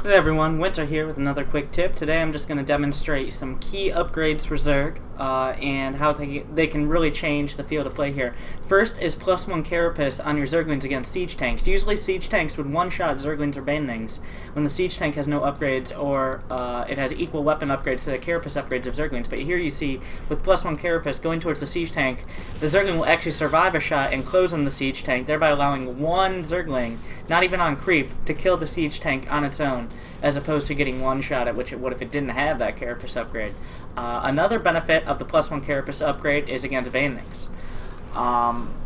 Hey everyone, Winter here with another quick tip. Today I'm just going to demonstrate some key upgrades for Zerg and how they can really change the field of play here. First is +1 carapace on your Zerglings against siege tanks. Usually siege tanks would one-shot Zerglings or banelings when the siege tank has no upgrades or it has equal weapon upgrades to the carapace upgrades of Zerglings. But here you see with +1 carapace going towards the siege tank, the Zergling will actually survive a shot and close on the siege tank, thereby allowing one Zergling, not even on creep, to kill the siege tank on its own, as opposed to getting one shot at which it would if it didn't have that carapace upgrade. Another benefit of the +1 carapace upgrade is against banelings.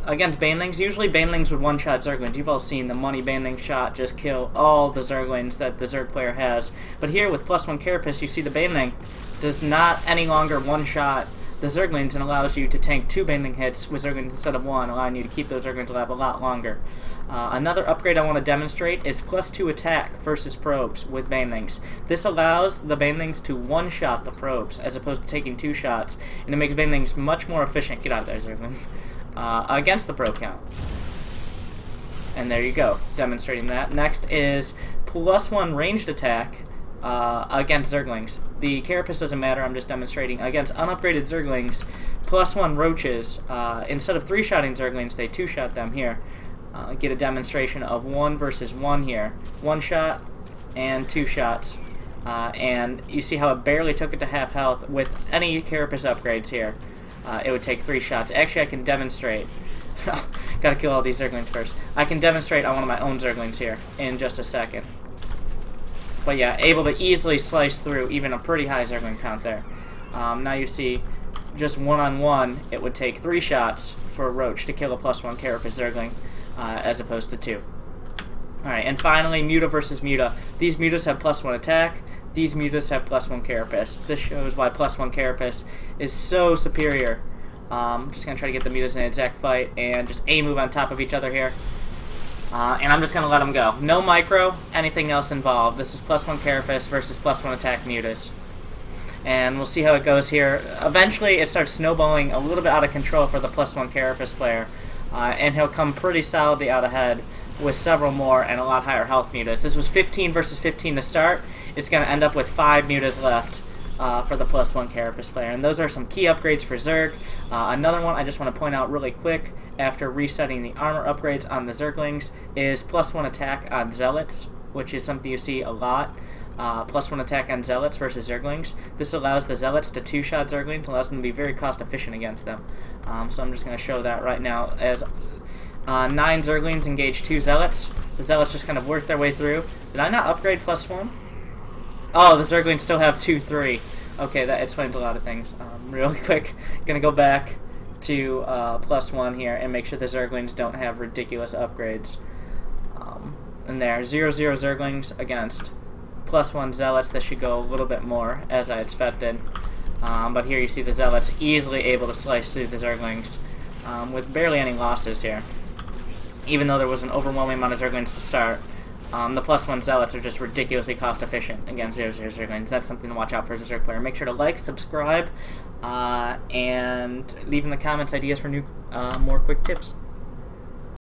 Against banelings, usually banelings would one-shot Zerglings. You've all seen the money baneling shot just kill all the Zerglings that the Zerg player has. But here with +1 carapace, you see the baneling does not any longer one-shot the Zerglings and allows you to tank 2 baneling hits with Zerglings instead of 1, allowing you to keep those Zerglings alive a lot longer. Another upgrade I want to demonstrate is +2 attack versus probes with banelings. This allows the banelings to one-shot the probes as opposed to taking 2 shots, and it makes banelings much more efficient. Get out of there, Zergling. Against the probe count. And there you go, demonstrating that. Next is +1 ranged attack against Zerglings. The carapace doesn't matter, I'm just demonstrating. Against unupgraded Zerglings, +1 roaches. Instead of 3-shotting Zerglings, they 2-shot them here. Get a demonstration of 1 versus 1 here. 1 shot and 2 shots. And you see how it barely took it to half health. With any carapace upgrades here, it would take 3 shots. Actually, I can demonstrate. Gotta kill all these Zerglings first. I can demonstrate on one of my own Zerglings here in just a second. But yeah, able to easily slice through even a pretty high Zergling count there. Now you see, just one-on-one, it would take 3 shots for a roach to kill a +1 carapace Zergling, as opposed to 2. Alright, and finally, Muta versus Muta. These Mutas have +1 attack, these Mutas have +1 carapace. This shows why +1 carapace is so superior. I'm just going to try to get the Mutas in an exact fight and just A-move on top of each other here. And I'm just going to let them go. No micro, anything else involved. This is +1 carapace versus +1 attack Mutas. And we'll see how it goes here. Eventually, it starts snowballing a little bit out of control for the +1 carapace player. And he'll come pretty solidly out ahead with several more and a lot higher health Mutas. This was 15 versus 15 to start. It's going to end up with 5 Mutas left for the +1 carapace player. And those are some key upgrades for Zerg. Another one I just want to point out really quick after resetting the armor upgrades on the Zerglings is +1 attack on Zealots, which is something you see a lot. +1 attack on Zealots versus Zerglings. This allows the Zealots to 2-shot Zerglings, allows them to be very cost efficient against them. So I'm just going to show that right now as 9 Zerglings engage 2 Zealots. The Zealots just kind of work their way through. Did I not upgrade +1? Oh, the Zerglings still have 2-3. Okay, that explains a lot of things. Real quick, gonna go back to +1 here and make sure the Zerglings don't have ridiculous upgrades. And there, 0-0 Zerglings against +1 Zealots. This should go a little bit more, as I expected. But here you see the Zealots easily able to slice through the Zerglings with barely any losses here. Even though there was an overwhelming amount of Zerglings to start, the +1 Zealots are just ridiculously cost efficient against 0-0 Zerglings. That's something to watch out for as a Zerg player. Make sure to like, subscribe, and leave in the comments ideas for new, more quick tips.